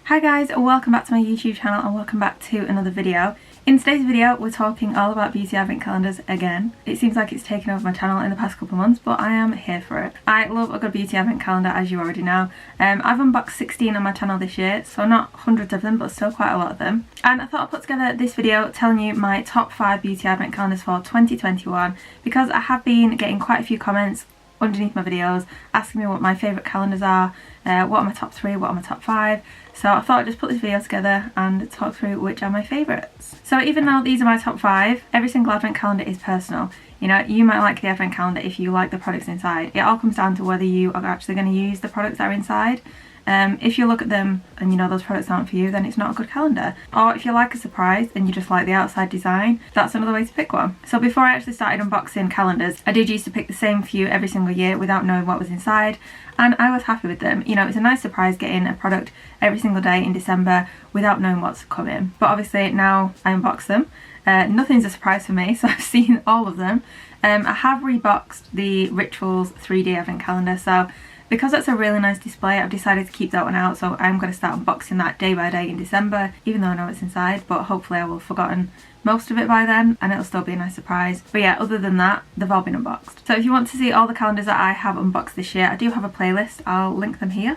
Hi guys, welcome back to my YouTube channel and welcome back to another video. In today's video we're talking all about beauty advent calendars again. It seems like it's taken over my channel in the past couple of months, but I am here for it. I love a good beauty advent calendar, as you already know. I've unboxed 16 on my channel this year, so not hundreds of them but still quite a lot of them. And I thought I'd put together this video telling you my top 5 beauty advent calendars for 2021 because I have been getting quite a few comments underneath my videos asking me what my favourite calendars are, what are my top 3, what are my top 5. So I thought I'd just put this video together and talk through which are my favourites. So even though these are my top 5, every single advent calendar is personal. You know, you might like the advent calendar if you like the products inside. It all comes down to whether you are actually going to use the products that are inside. If you look at them and you know those products aren't for you, then it's not a good calendar. Or if you like a surprise and you just like the outside design, that's another way to pick one. So before I actually started unboxing calendars, I did used to pick the same few every single year without knowing what was inside, and I was happy with them. You know, it's a nice surprise getting a product every single day in December without knowing what's coming. But obviously now I unbox them. Nothing's a surprise for me, so I've seen all of them. I have reboxed the Rituals 3D advent calendar, so because that's a really nice display, I've decided to keep that one out, so I'm going to start unboxing that day by day in December, even though I know it's inside, but hopefully I will have forgotten most of it by then and it'll still be a nice surprise. But yeah, other than that, they've all been unboxed. So if you want to see all the calendars that I have unboxed this year, I do have a playlist, I'll link them here.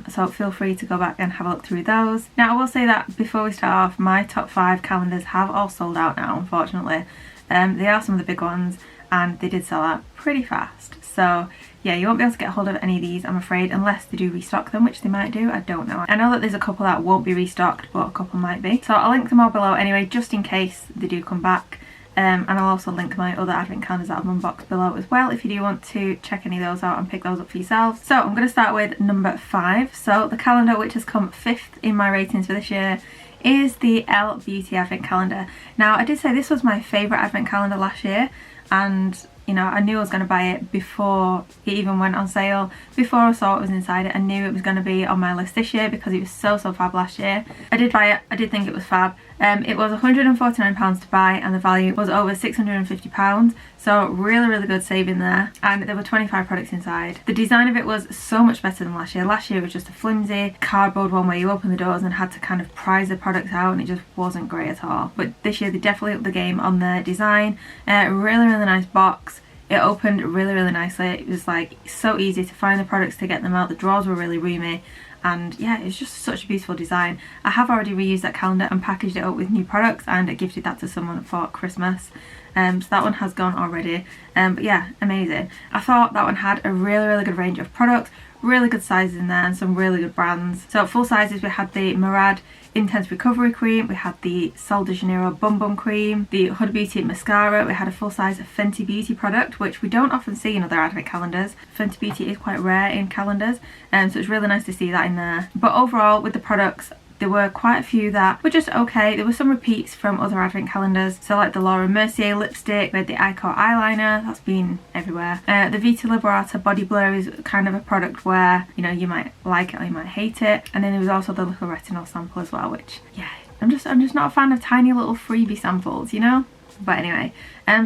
So feel free to go back and have a look through those. Now I will say that before we start off, my top 5 calendars have all sold out now, unfortunately. They are some of the big ones and they did sell out pretty fast. So yeah, you won't be able to get hold of any of these, I'm afraid, unless they do restock them, which they might do, I don't know. I know that there's a couple that won't be restocked, but a couple might be. So I'll link them all below anyway, just in case they do come back. And I'll also link my other advent calendars that I've unboxed below as well, if you do want to check any of those out and pick those up for yourselves. So I'm going to start with number 5. So the calendar which has come 5th in my ratings for this year is the ELLE Beauty Advent Calendar. Now I did say this was my favourite advent calendar last year, and you know, I knew I was going to buy it before it even went on sale. Before I saw what was inside it, I knew it was going to be on my list this year because it was so fab last year. I did buy it, I did think it was fab. It was £149 to buy and the value was over £650, so really good saving there, and there were 25 products inside. The design of it was so much better than last year. Last year it was just a flimsy cardboard one where you open the doors and had to kind of prise the products out, and it just wasn't great at all. But this year they definitely upped the game on their design. Really nice box. It opened really nicely. It was like so easy to find the products, to get them out. The drawers were really roomy. And yeah, it's just such a beautiful design. I have already reused that calendar and packaged it up with new products and gifted that to someone for Christmas. So that one has gone already. But yeah, amazing. I thought that one had a really good range of products, really good sizes in there and some really good brands. So full sizes, we had the Murad Intense Recovery Cream, we had the Sol de Janeiro Bum Bum Cream, the Huda Beauty Mascara, we had a full size Fenty Beauty product, which we don't often see in other advent calendars. Fenty Beauty is quite rare in calendars, so it's really nice to see that in there. But overall, with the products, there were quite a few that were just okay. There were some repeats from other advent calendars, so like the Laura Mercier lipstick, we had the Icot eyeliner, that's been everywhere. The Vita Liberata Body Blur is kind of a product where, you know, you might like it or you might hate it. And then there was also the little retinol sample as well, which, yeah, I'm just not a fan of tiny little freebie samples, you know? But anyway,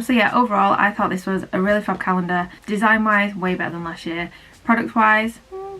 so yeah, overall I thought this was a really fab calendar. Design wise, way better than last year. Product wise,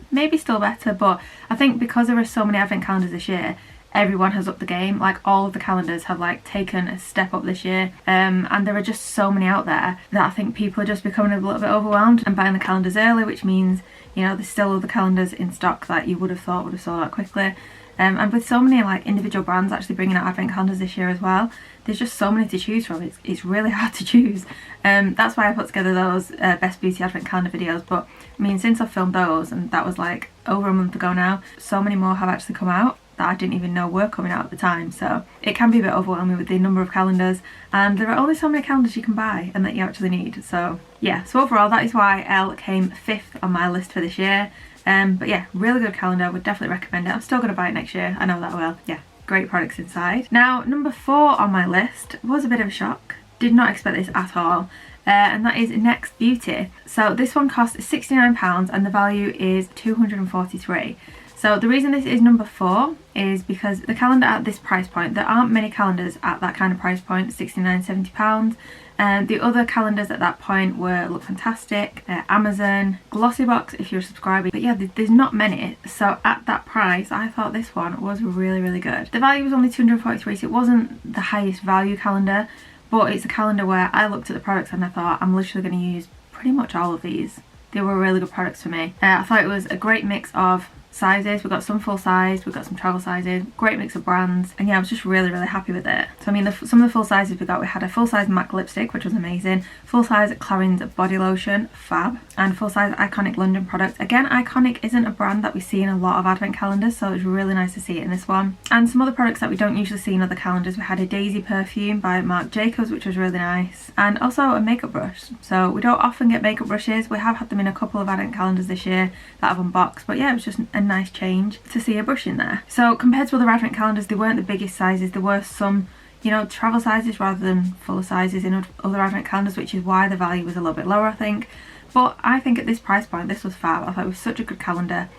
maybe still better, but I think because there are so many advent calendars this year, everyone has upped the game. Like all of the calendars have like taken a step up this year, and there are just so many out there that I think people are just becoming a little bit overwhelmed and buying the calendars early, which means, you know, there's still other calendars in stock that you would have thought would have sold out quickly. And with so many like individual brands actually bringing out advent calendars this year as well, there's just so many to choose from. It's really hard to choose. That's why I put together those best beauty advent calendar videos. But I mean, since I filmed those, and that was like over a month ago now, so many more have actually come out that I didn't even know were coming out at the time. So it can be a bit overwhelming with the number of calendars, and there are only so many calendars you can buy and that you actually need. So yeah, so overall that is why ELLE came 5th on my list for this year. But yeah, really good calendar, would definitely recommend it. I'm still going to buy it next year, I know that well. Yeah, great products inside. Now number 4 on my list was a bit of a shock. Did not expect this at all. And that is Next Beauty. So this one costs £69 and the value is £243. So the reason this is number 4 is because the calendar at this price point, there aren't many calendars at that kind of price point, £69, £70. The other calendars at that point were Look Fantastic, Amazon, Glossybox if you're a subscriber, but yeah, there's not many, so at that price I thought this one was really good. The value was only 243, so it wasn't the highest value calendar, but it's a calendar where I looked at the products and I thought I'm literally going to use pretty much all of these. They were really good products for me. I thought it was a great mix of sizes. We've got some full size, we've got some travel sizes, great mix of brands, and yeah, I was just really happy with it. So I mean, some of the full sizes we had a full size MAC lipstick, which was amazing, full size Clarins body lotion, fab, and full size Iconic London product. Again, Iconic isn't a brand that we see in a lot of advent calendars, so it was really nice to see it in this one. And some other products that we don't usually see in other calendars. We had a Daisy perfume by Marc Jacobs, which was really nice, and also a makeup brush. So we don't often get makeup brushes. We have had them in a couple of advent calendars this year that I've unboxed, but yeah, it was just a nice change to see a brush in there. So compared to other advent calendars, they weren't the biggest sizes. There were some, you know, travel sizes rather than full sizes in other advent calendars, which is why the value was a little bit lower, I think. But I think at this price point, this was fab. I thought it was such a good calendar.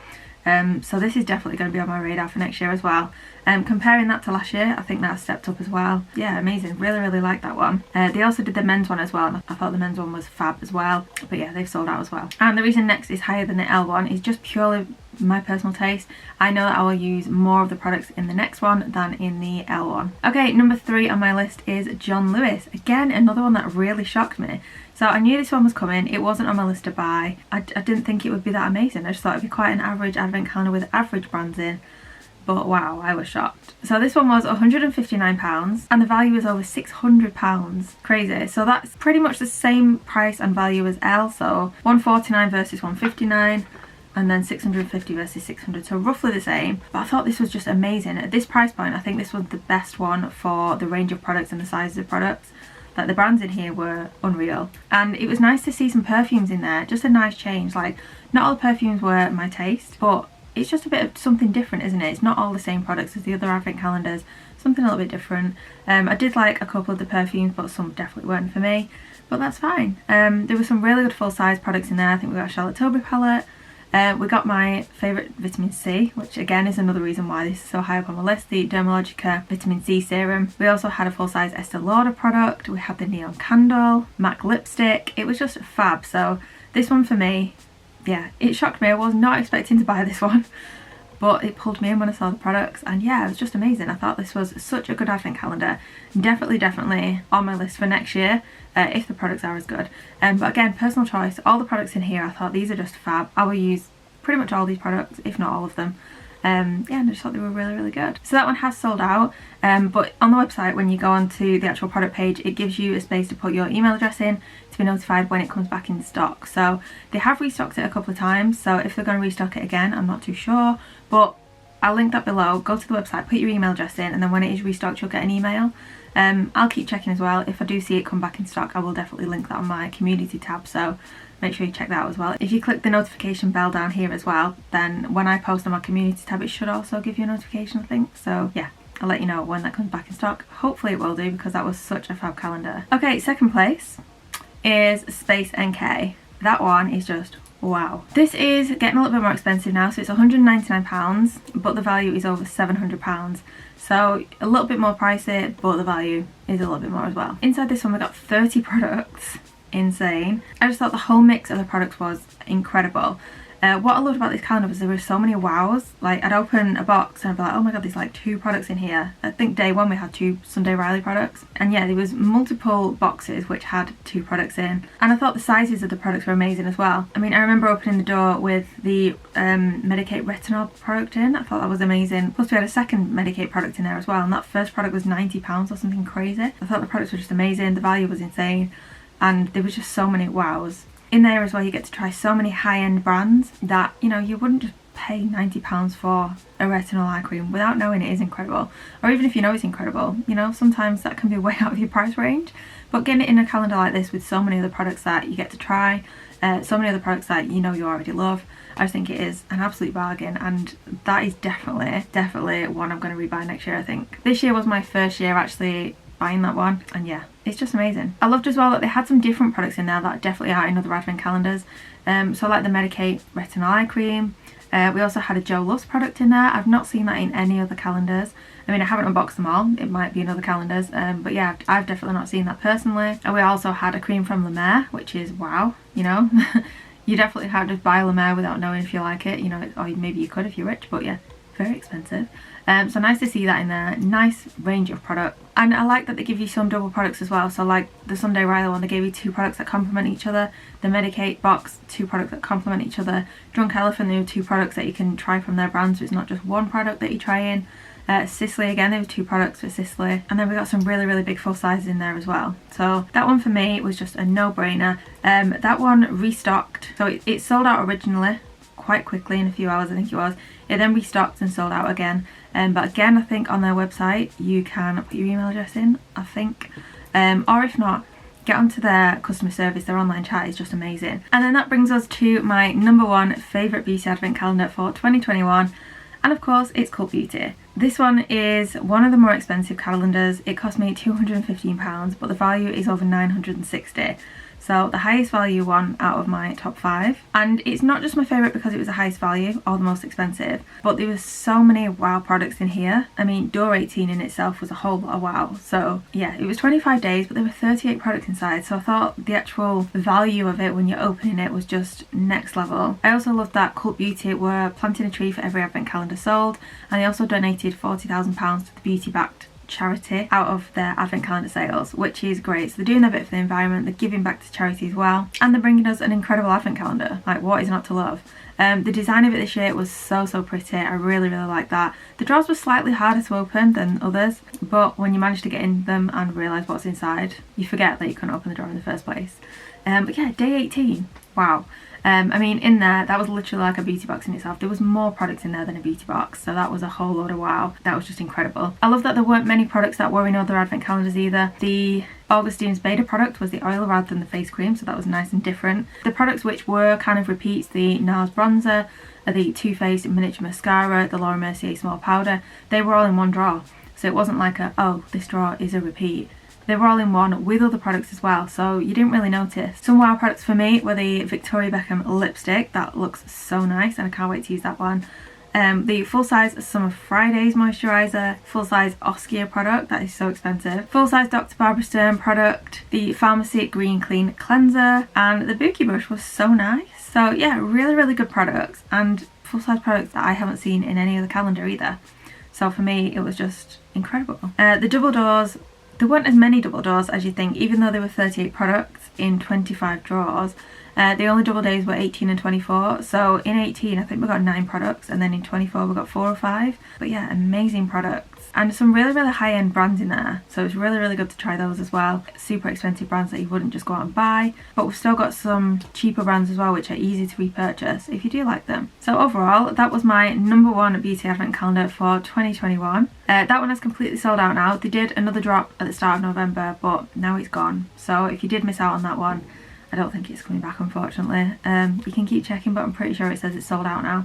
So this is definitely going to be on my radar for next year as well. Comparing that to last year, I think that stepped up as well. Yeah, amazing. Really like that one. They also did the men's one as well, and I thought the men's one was fab as well. But yeah, they've sold out as well. And the reason next is higher than the ELLE one is just purely my personal taste. I know that I will use more of the products in the next one than in the ELLE one. Okay, number 3 on my list is John Lewis. Again, another one that really shocked me. So I knew this one was coming. It wasn't on my list to buy. I didn't think it would be that amazing. I just thought it'd be quite an average advent calendar with average brands in. But wow, I was shocked. So this one was £159 and the value was over £600. Crazy. So that's pretty much the same price and value as ELLE. So £149 versus £159. And then 650 versus 600, so roughly the same. But I thought this was just amazing. At this price point, I think this was the best one for the range of products and the sizes of products. Like, the brands in here were unreal. And it was nice to see some perfumes in there, just a nice change. Like, not all the perfumes were my taste, but it's just a bit of something different, isn't it? It's not all the same products as the other advent calendars, something a little bit different. I did like a couple of the perfumes, but some definitely weren't for me, but that's fine. There were some really good full size products in there. I think we got a Charlotte Tilbury palette. We got my favourite vitamin C, which again is another reason why this is so high up on my list, the Dermalogica vitamin C serum. We also had a full-size Estee Lauder product. We had the Neon Candle, MAC lipstick. It was just fab. So this one for me, yeah, it shocked me. I was not expecting to buy this one, but it pulled me in when I saw the products, and yeah, it was just amazing. I thought this was such a good advent calendar. Definitely on my list for next year, if the products are as good. But again, personal choice. All the products in here, I thought these are just fab. I will use pretty much all these products, if not all of them. Yeah, and I just thought they were really good. So that one has sold out, but on the website, when you go onto the actual product page, it gives you a space to put your email address in to be notified when it comes back in stock. So they have restocked it a couple of times, so if they're going to restock it again, I'm not too sure, but I'll link that below. Go to the website, put your email address in, and then when it is restocked, you'll get an email. I'll keep checking as well. If I do see it come back in stock, I will definitely link that on my community tab, so make sure you check that out as well. If you click the notification bell down here as well, then when I post on my community tab, it should also give you a notification, I think. So yeah, I'll let you know when that comes back in stock. Hopefully it will do, because that was such a fab calendar. Okay, second place is SpaceNK. That one is just wow. This is getting a little bit more expensive now, so it's £199, but the value is over £700. So a little bit more pricey, but the value is a little bit more as well. Inside this one we got 30 products. Insane. I just thought the whole mix of the products was incredible. What I loved about this calendar was there were so many wows. Like, I'd open a box and I'd be like, oh my god, there's like 2 products in here. I think day 1 we had 2 Sunday Riley products, and yeah, there was multiple boxes which had 2 products in, and I thought the sizes of the products were amazing as well. I mean, I remember opening the door with the Medicate retinol product in. I thought that was amazing. Plus we had a second Medicate product in there as well, and that first product was £90 or something crazy. I thought the products were just amazing. The value was insane, and there was just so many wows. In there as well, you get to try so many high-end brands that, you know, you wouldn't just pay £90 for a retinol eye cream without knowing it is incredible. Or even if you know it's incredible, you know, sometimes that can be way out of your price range. But getting it in a calendar like this with so many other products that you get to try, so many other products that you know you already love, I just think it is an absolute bargain, and that is definitely one I'm going to rebuy next year, I think. This year was my first year actually buying that one, and yeah, it's just amazing. I loved as well that they had some different products in there that definitely are in other advent calendars. So like the Medicate retinol eye cream, We also had a Joe Loves product in there. I've not seen that in any other calendars. I mean, I haven't unboxed them all. It might be in other calendars. But yeah, I've definitely not seen that personally. And we also had a cream from La Mer, which is wow, you know. You definitely can't just buy La Mer without knowing if you like it, you know, or maybe you could if you're rich, but yeah, very expensive. So nice to see that in there. Nice range of product. And I like that they give you some double products as well. So like the Sunday Riley one, they gave you 2 products that complement each other. The Medicate box, 2 products that complement each other. Drunk Elephant, there were 2 products that you can try from their brand, so it's not just one product that you try in. Sicily, again, there were 2 products for Sicily. And then we got some really big full sizes in there as well. So that one for me was just a no-brainer. That one restocked. So it sold out originally quite quickly, in a few hours I think it was. It then restocked and sold out again. But again, I think on their website you can put your email address in, I think. Or if not, get onto their customer service. Their online chat is just amazing. And then that brings us to my #1 favourite beauty advent calendar for 2021. And of course, it's Cult Beauty. This one is one of the more expensive calendars. It cost me £215, but the value is over 960. So the highest value one out of my top 5. And it's not just my favourite because it was the highest value or the most expensive, but there was so many wow products in here. I mean, Door 18 in itself was a whole lot of wow. So yeah, it was 25 days, but there were 38 products inside. So I thought the actual value of it when you're opening it was just next level. I also loved that Cult Beauty were planting a tree for every advent calendar sold. And they also donated £40,000 to the Beauty Backed charity out of their advent calendar sales, which is great. So they're doing their bit for the environment, they're giving back to charity as well, and they're bringing us an incredible advent calendar. Like, what is not to love? The design of it this year was so pretty. I really like that. The drawers were slightly harder to open than others, but when you manage to get in them and realise what's inside, you forget that you couldn't open the drawer in the first place. But yeah, day 18, wow. I mean, in there, that was literally like a beauty box in itself. There was more products in there than a beauty box, so that was a whole load of wow. That was just incredible. I love that there weren't many products that were in other advent calendars either. The Augustine's Beta product was the oil rather than the face cream, so that was nice and different. The products which were kind of repeats, the NARS bronzer, the Too Faced miniature mascara, the Laura Mercier small powder, they were all in one drawer. So it wasn't like a, oh, this drawer is a repeat. They were all in one with other products as well, so you didn't really notice. Some wow products for me were the Victoria Beckham lipstick. That looks so nice and I can't wait to use that one. The full-size Summer Fridays moisturiser, full-size Oskia product, that is so expensive. Full-size Dr. Barbara Sturm product, the Pharmacy Green Clean cleanser, and the Boux brush was so nice. So yeah, really good products, and full-size products that I haven't seen in any other calendar either. So for me, it was just incredible. The double doors, there weren't as many double doors as you think, even though there were 38 products in 25 drawers. The only double days were 18 and 24, so in 18 I think we got 9 products, and then in 24 we got 4 or 5. But yeah, amazing products, and some really high-end brands in there, so it's really good to try those as well. Super expensive brands that you wouldn't just go out and buy, but we've still got some cheaper brands as well which are easy to repurchase if you do like them. So overall, that was my #1 beauty advent calendar for 2021. That one has completely sold out now. They did another drop at the start of November, but now it's gone, so if you did miss out on that one, I don't think it's coming back, unfortunately. You can keep checking, but I'm pretty sure it says it's sold out now.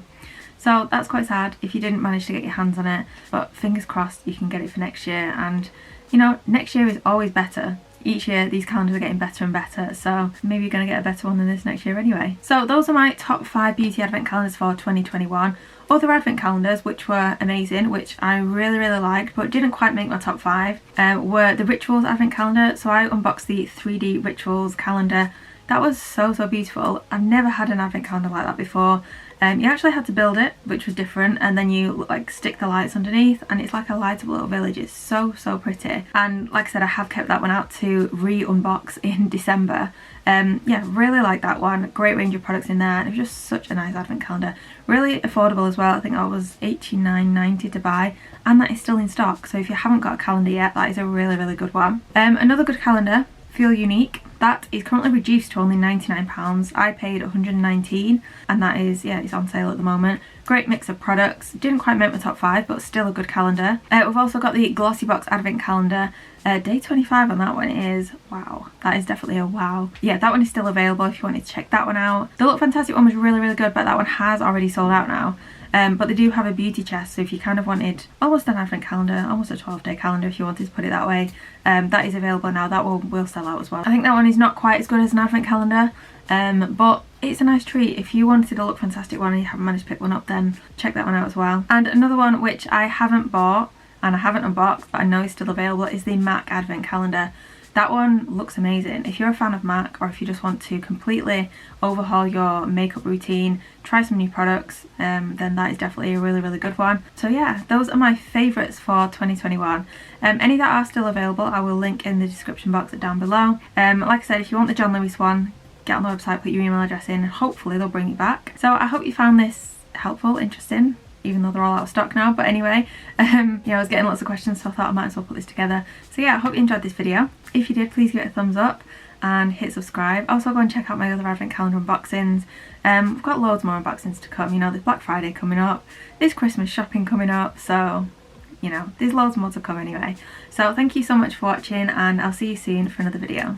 So that's quite sad if you didn't manage to get your hands on it, but fingers crossed you can get it for next year. And you know, next year is always better. Each year these calendars are getting better and better, so maybe you're going to get a better one than this next year anyway. So those are my top 5 beauty advent calendars for 2021. Other advent calendars which were amazing, which I really liked but didn't quite make my top 5, were the Rituals advent calendar. So I unboxed the 3D Rituals calendar. That was so beautiful. I've never had an advent calendar like that before. You actually had to build it, which was different, and then you like stick the lights underneath, and it's like a lightable little village. It's so pretty. And like I said, I have kept that one out to re-unbox in December. Yeah, really like that one. Great range of products in there, and it was just such a nice advent calendar. Really affordable as well. I think that was $89.90 to buy, and that is still in stock. So if you haven't got a calendar yet, that is a really good one. Another good calendar, Feel Unique. That is currently reduced to only £99. I paid $119, and that is, yeah, it's on sale at the moment. Great mix of products. Didn't quite make my top 5, but still a good calendar. We've also got the Glossy Box Advent Calendar. Day 25 on that one is, wow, that is definitely a wow. Yeah, that one is still available if you wanted to check that one out. The Look Fantastic one was really good, but that one has already sold out now. but they do have a beauty chest, so if you kind of wanted almost an advent calendar, almost a 12-day calendar if you wanted to put it that way, that is available now. That one will sell out as well. I think that one is not quite as good as an advent calendar, but it's a nice treat. If you wanted a look fantastic one and you haven't managed to pick one up, then check that one out as well. And another one which I haven't bought and I haven't unboxed but I know is still available is the MAC advent calendar. That one looks amazing. If you're a fan of MAC, or if you just want to completely overhaul your makeup routine, try some new products, then that is definitely a really good one. So yeah, those are my favourites for 2021. Any that are still available I will link in the description box down below. Like I said, if you want the John Lewis one, get on the website, put your email address in, and hopefully they'll bring it back. So I hope you found this helpful, interesting, even though they're all out of stock now. But anyway, yeah, I was getting lots of questions, so I thought I might as well put this together. So yeah, I hope you enjoyed this video. If you did, please give it a thumbs up and hit subscribe. Also go and check out my other advent calendar unboxings. We've got loads more unboxings to come. You know, there's Black Friday coming up, there's Christmas shopping coming up, so you know, there's loads more to come anyway. So thank you so much for watching, and I'll see you soon for another video.